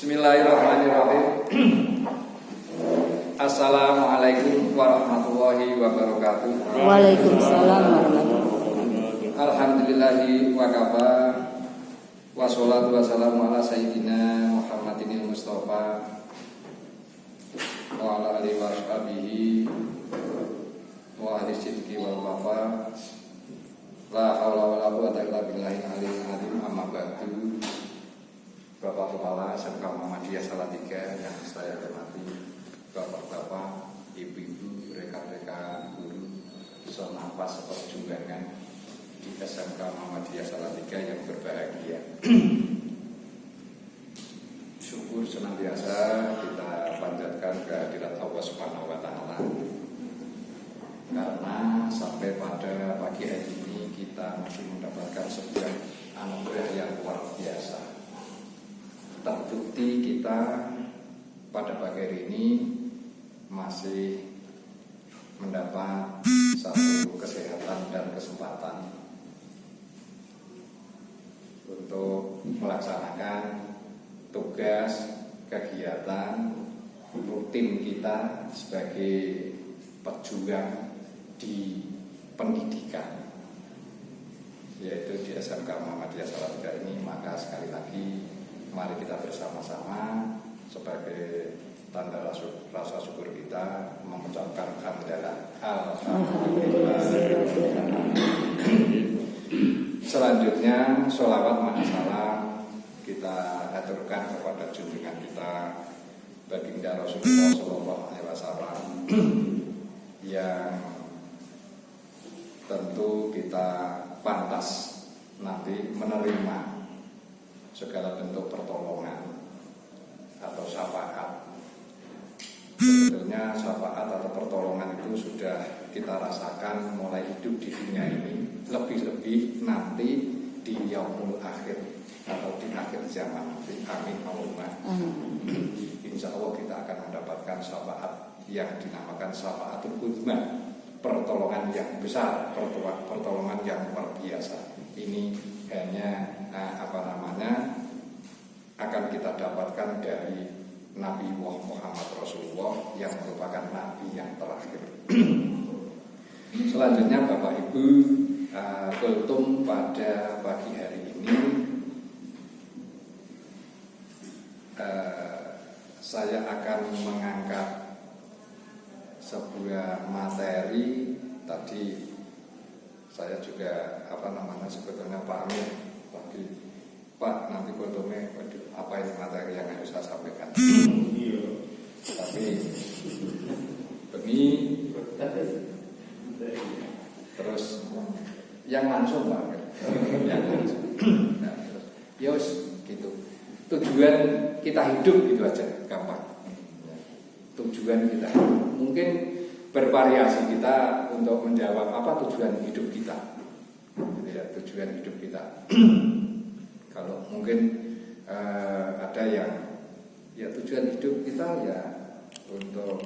Bismillahirrahmanirrahim. Assalamualaikum warahmatullahi wabarakatuh. Waalaikumsalam warahmatullahi wabarakatuh. Alhamdulillahi wa kafa. Wassalatu wassalamu ala sayyidina Muhammadin Mustafa wa ala alihi wa sahbihi wa ahli sidqi wal wafa. La haula wala quwwata illa billahil aliyyil azim. Amma ba'du. Bapak Kepala SMK Muhammadiyah Salatiga yang saya hormati, bapak-bapak, ibu-ibu, rekan-rekan guru senafas seperjuangan di SMK Muhammadiyah Salatiga yang berbahagia. Syukur senantiasa kita panjatkan kehadirat Allah Subhanahu wa taala. Karena sampai pada pagi hari ini kita masih mendapatkan sebuah anugerah yang luar biasa. Terbukti kita pada pagi hari ini masih mendapat satu kesehatan dan kesempatan untuk melaksanakan tugas kegiatan rutin kita sebagai pejuang di pendidikan, yaitu di SMK Muhammadiyah Salatiga ini. Maka sekali lagi mari kita bersama-sama sebagai tanda rasa syukur kita mengucapkan hamdalah. Alhamdulillah. Selanjutnya sholawat mahasalam kita aturkan kepada junjungan kita baginda Rasulullah Shallallahu Alaihi Wasallam yang tentu kita pantas nanti menerima segala bentuk pertolongan atau syafaat. Sebetulnya syafaat atau pertolongan itu sudah kita rasakan mulai hidup di dunia ini, lebih-lebih nanti di yaumul akhir atau di akhir zaman nanti. Amin Allahumma. Insya Allah kita akan mendapatkan syafaat yang dinamakan syafaatul uzma, pertolongan yang besar, pertolongan yang luar biasa. Ini hanya akan kita dapatkan dari Nabi Muhammad Rasulullah yang merupakan Nabi yang terakhir. Selanjutnya Bapak Ibu, kultum pada pagi hari ini saya akan mengangkat sebuah materi. Tadi saya juga sebetulnya Pak Amir lagi, Pak, nanti kultumnya apa ini materi yang harus saya sampaikan. Tapi terus yang langsung Pak Amir, yang langsung. Nah, terus, yos gitu. Tujuan kita hidup gitu aja, gampang. Tujuan kita mungkin bervariasi kita untuk menjawab apa tujuan hidup kita. Ya, tujuan hidup kita. Kalau mungkin ada yang ya tujuan hidup kita ya untuk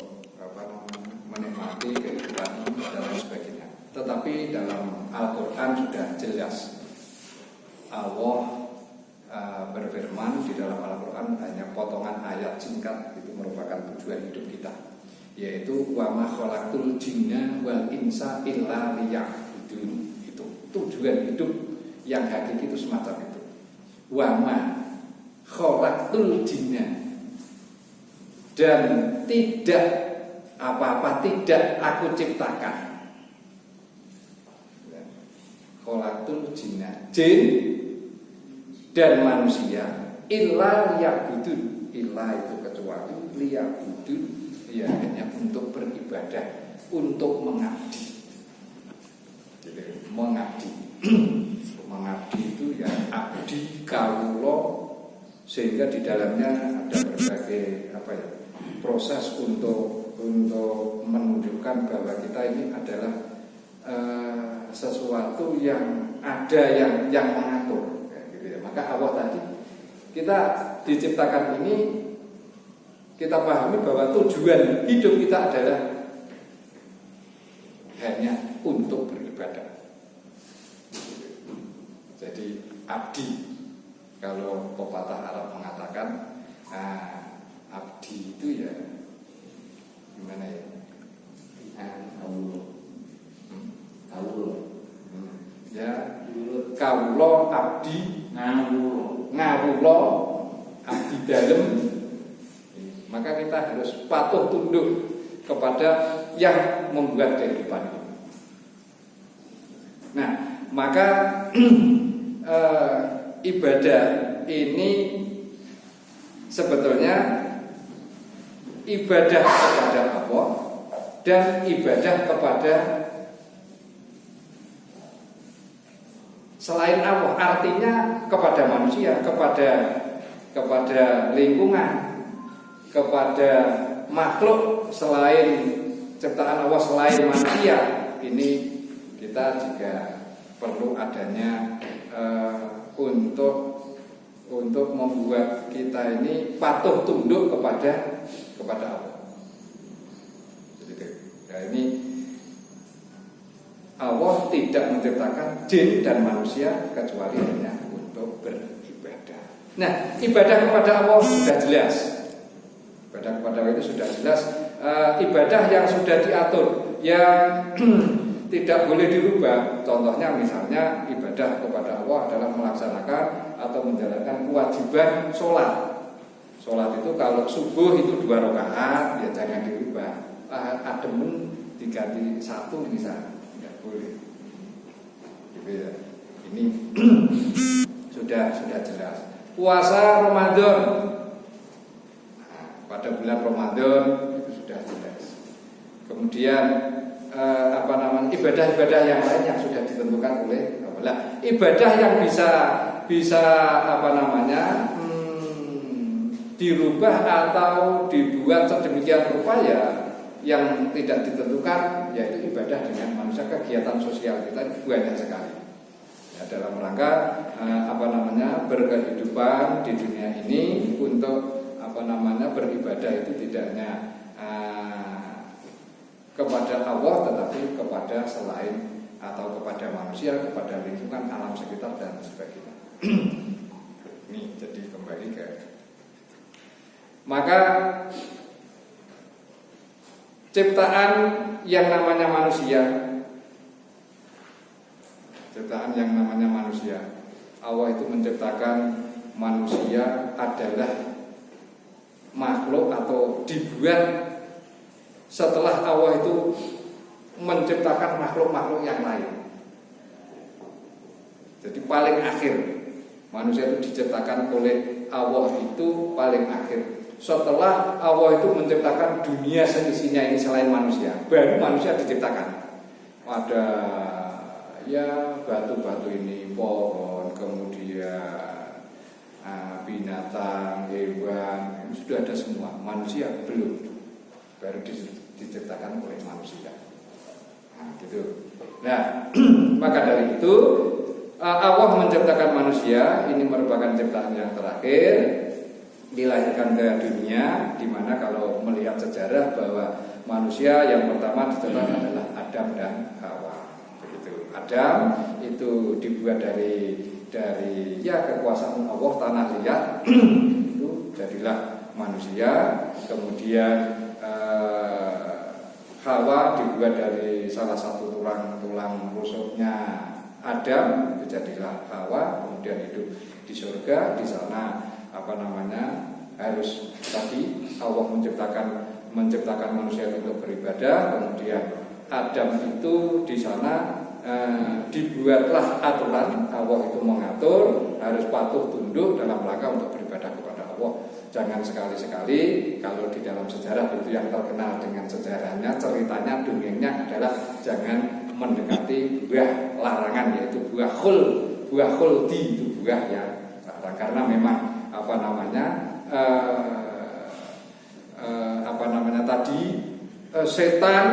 menikmati kehidupan dan lain sebagainya. Tetapi dalam Al-Quran sudah jelas Allah berfirman di dalam Al-Quran, hanya potongan ayat singkat itu merupakan tujuan hidup kita, yaitu wa ma khalaqtul jinna wal insa illa liya'budun. Itu tujuan hidup yang hakiki itu semacam itu. Wa ma khalaqtul jinna, dan tidak apa-apa tidak aku ciptakan. Khalaqtul jinna, jin dan manusia, illa liya'budun, illa itu kecuali liya'budun, ya hanya untuk beribadah, untuk mengabdi. Jadi mengabdi. Mengabdi itu ya abdi kawula, sehingga di dalamnya ada berbagai proses untuk menunjukkan bahwa kita ini adalah sesuatu yang ada yang mengatur, gitu ya. Maka Allah tadi kita diciptakan ini, kita pahami bahwa tujuan hidup kita adalah hanya untuk beribadah. Jadi abdi, kalau pepatah Arab mengatakan Nah, abdi itu ya gimana ya? Ya, kawula abdi ngawula abdi dalem. Maka kita harus patuh tunduk kepada yang membuat kehidupan ini. Nah, maka ibadah ini sebetulnya ibadah kepada Allah dan ibadah kepada selain Allah, artinya kepada manusia, kepada lingkungan, kepada makhluk selain ciptaan Allah, selain manusia. Ini kita juga perlu adanya untuk membuat kita ini patuh tunduk kepada Allah. Jadi, ya ini Allah tidak menciptakan jin dan manusia kecuali hanya untuk beribadah. Nah, ibadah kepada Allah sudah jelas. Ibadah kepada Allah itu sudah jelas. Ibadah yang sudah diatur, yang tidak boleh dirubah. Contohnya misalnya ibadah kepada Allah adalah melaksanakan atau menjalankan kewajiban sholat. Sholat itu kalau subuh itu 2 rakaat, ya jangan dirubah. Ademen diganti 1 misalnya, tidak boleh. Gitu ya. Ini sudah jelas. Puasa Ramadan, pada bulan Ramadan itu sudah jelas. Kemudian ibadah-ibadah yang lain yang sudah ditentukan oleh Allah. Ibadah yang bisa dirubah atau dibuat sedemikian rupa ya yang tidak ditentukan, yaitu ibadah dengan manusia. Kegiatan sosial kita banyak sekali ya, dalam rangka berkehidupan di dunia ini untuk beribadah itu tidak hanya kepada Allah tetapi kepada selain atau kepada manusia, kepada lingkungan, alam sekitar dan sebagainya. Ini jadi kembali ke maka ciptaan yang namanya manusia, Allah itu menciptakan manusia adalah makhluk atau dibuat setelah Allah itu menciptakan makhluk-makhluk yang lain. Jadi paling akhir manusia itu diciptakan oleh Allah itu paling akhir. Setelah Allah itu menciptakan dunia seisinya ini selain manusia, baru manusia diciptakan. Ada ya batu-batu ini, pohon, kemudian binatang, hewan, ini sudah ada semua. Manusia belum, baru diciptakan oleh manusia. Nah, gitu. Nah, maka dari itu Allah menciptakan manusia, ini merupakan ciptaan yang terakhir, dilahirkan ke dunia, di mana kalau melihat sejarah bahwa manusia yang pertama diciptakan adalah Adam dan Hawa. Begitu. Adam itu dibuat dari kekuasaan Allah, tanah liat itu jadilah manusia. Kemudian Hawa dibuat dari salah satu tulang rusuknya Adam, itu jadilah Hawa. Kemudian hidup di surga, di sana harus tadi Allah menciptakan manusia untuk beribadah. Kemudian Adam itu di sana dibuatlah aturan, Allah itu mengatur harus patuh tunduk dalam rangka untuk beribadah kepada Allah. Jangan sekali-sekali kalau di dalam sejarah itu yang terkenal dengan sejarahnya, ceritanya, dongengnya adalah jangan mendekati buah larangan, yaitu buah khuldi, itu buah yang larang. Karena memang setan,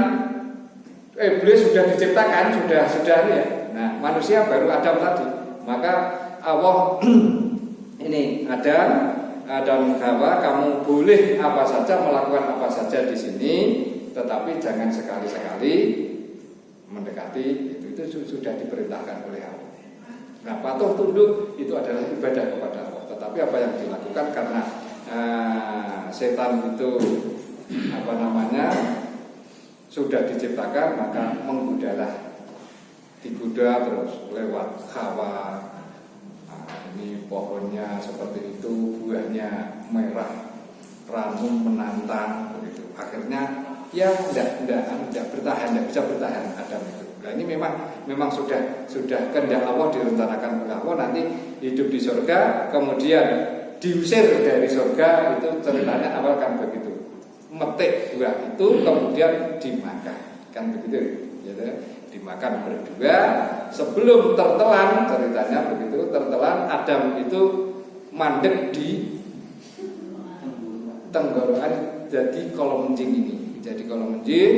iblis sudah diciptakan, sudah ya. Nah, manusia baru Adam tadi. Maka Allah ini Adam Hawa, kamu boleh apa saja, melakukan apa saja di sini, tetapi jangan sekali-sekali mendekati itu sudah diperintahkan oleh Allah. Nah, patuh tunduk itu adalah ibadah kepada Allah. Tetapi apa yang dilakukan karena setan itu sudah diciptakan, maka menggodalah, digoda terus lewat Hawa. Ini pohonnya seperti itu, buahnya merah, ranum menantang begitu. Akhirnya ya tidak bertahan, tidak bisa bertahan Adam itu. Nah ini memang sudah kehendak Allah, direncanakan oleh Allah, nanti hidup di surga, kemudian diusir dari surga. Itu ceritanya awal kan begitu, metik buah itu kemudian dimakan, kan begitu gitu. Dimakan berdua sebelum tertelan, ceritanya begitu. Tertelan, Adam itu mandek di tenggorokan, jadi kolonjing ini. Jadi kolonjing.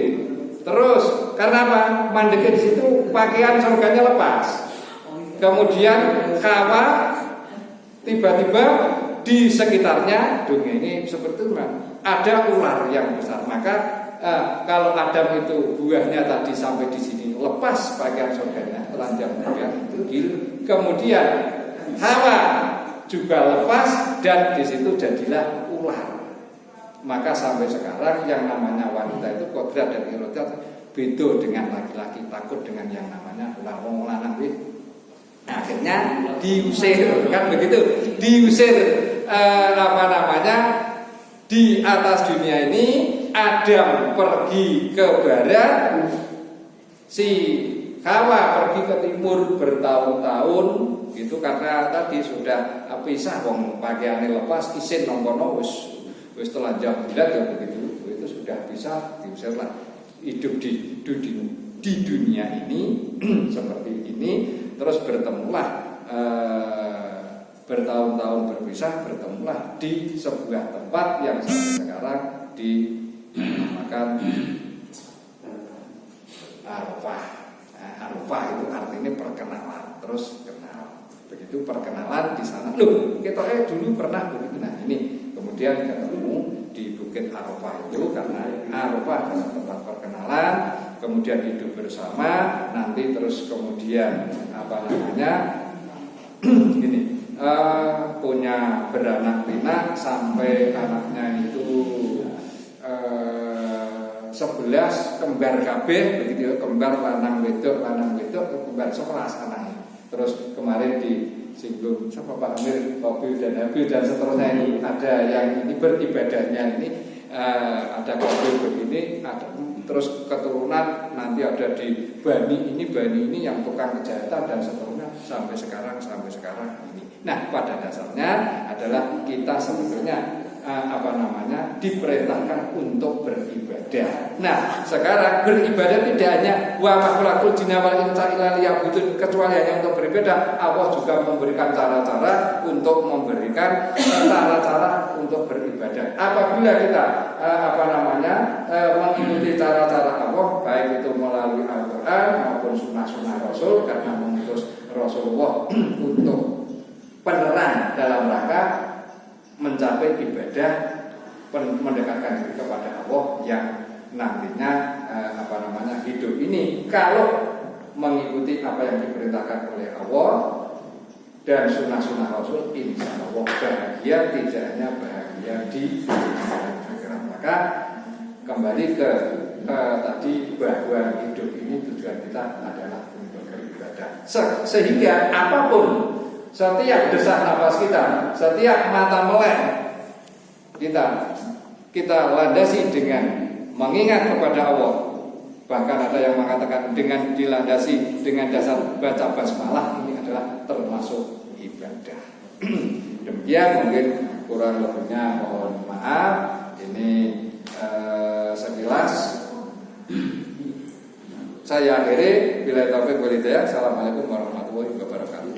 Terus karena apa? Mandeknya di situ, pakaian surganya lepas. Kemudian Hawa tiba-tiba di sekitarnya dunia ini seperti itu, ada ular yang besar. Maka kalau Adam itu buahnya tadi sampai di sini lepas pakaian surganya, telanjang buah itu, kemudian Hawa juga lepas dan di situ jadilah ular. Maka sampai sekarang yang namanya wanita itu kodrat dan irodat beda dengan laki-laki, takut dengan yang namanya wong lanang. Akhirnya diusir, kan begitu, diusir di atas dunia ini. Adam pergi ke barat, si Hawa pergi ke timur bertahun-tahun gitu, karena tadi sudah pisah, wong pakaiannya lepas, isin nongkono wis telanjang bulat ya begitu. Itu sudah bisa diusirlah, hidup di dunia ini seperti ini. Terus bertemulah bertahun-tahun berpisah, bertemulah di sebuah tempat yang sampai sekarang dinamakan Arafah. Arafah itu artinya perkenalan, terus kenal. Begitu perkenalan di sana. Loh, kita dulu pernah begitu. Nah ini kemudian ketemu di Bukit Arafah itu, karena Arafah adalah tempat perkenalan, kemudian hidup bersama, nanti terus kemudian ini punya beranak pinak sampai anaknya itu 11 kembar kabeh begitu ya, kembar lanang wedok, kembar 11 anaknya. Terus kemarin disinggung sama Pak Amir, Qabil dan Habil dan seterusnya ini, ada yang ini beribadahnya ini ada Qabil begini, ada terus keturunan nanti ada di Bani ini yang tukang kejahatan dan seterusnya sampai sekarang ini. Nah, pada dasarnya adalah kita sebetulnya diperintahkan untuk beribadah. Nah, sekarang beribadah tidak hanya wa makhlukul jinna wal insa illa liya'budun, kecuali hanya untuk beribadah. Allah juga memberikan cara-cara untuk beribadah. Apabila kita mengikuti cara-cara Allah, baik itu melalui Al-Qur'an maupun sunnah-sunnah Rasul, karena mengutus Rasulullah untuk penerang dalam rangka mencapai ibadah, mendekatkan diri kepada Allah yang nantinya hidup ini kalau mengikuti apa yang diperintahkan oleh Allah dan sunnah-sunnah Rasul, insya Allah bahagia, tidak hanya bahagia di akhirat. Maka kembali ke tadi, bahwa hidup ini tujuan kita adalah untuk beribadah, sehingga apapun, setiap desak nafas kita, setiap mata melek kita landasi dengan mengingat kepada Allah. Bahkan ada yang mengatakan dengan dilandasi dengan dasar baca basmalah, ini adalah termasuk ibadah. Demikian, mungkin kurang lebihnya mohon maaf. Ini sekilas saya akhiri. Bila taufiq wal hidayah. Assalamualaikum warahmatullahi wabarakatuh.